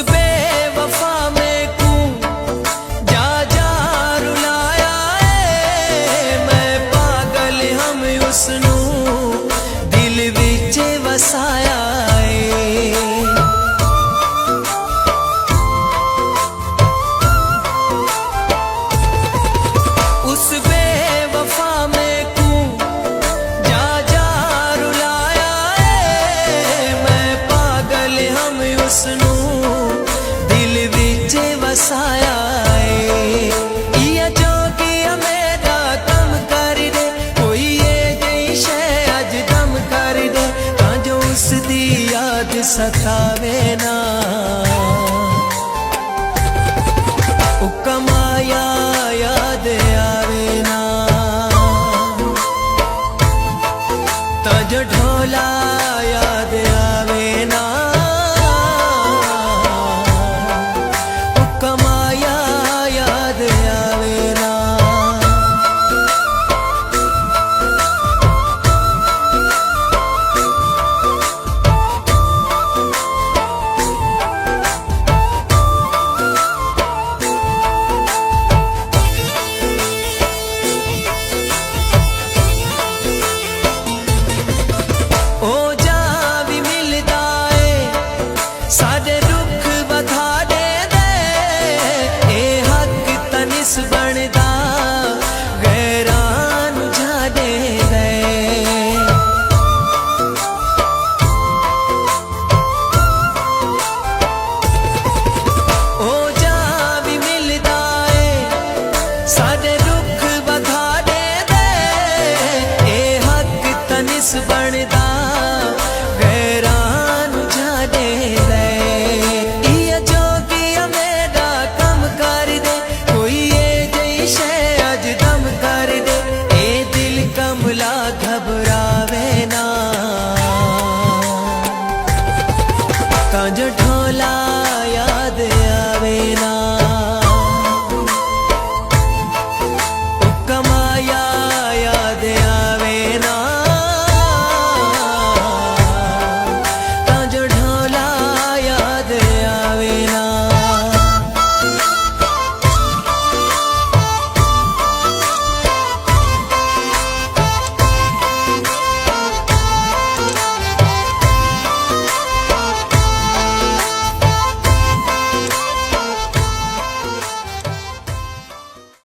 बेवफा में कू जा जा रुलाया है। मैं पागल हम उसनू दिल विच वसाया है। उस बेवफा में कू जा जा रुलाया है। मैं पागल हम उसनू दिल विच वसाया है। इया जोगिया मेरा कम कर दे, कोई ये जई शै अज दम कर दे, तां जो उसदी याद सतावे ना। ओ कमाया याद आवे ना, तां जो ढोला याद आवे ना। ओ कमाया याद आवे ना। ओ जा भी मिलदा है साडे दुख बधा दे दे, ए हक तनिस बनदा गैरां नू जा दे दे। ओ जा भी मिलदा है साडे दुख बधा दे दे, ए हक तनिस बनदा गैरां नू जा दे दे। इया जोगिया मेरा कम कर दे, कोई ये जई शै अज दम कर दे, ए दिल कमला घबरावे ना, तां जो ढोला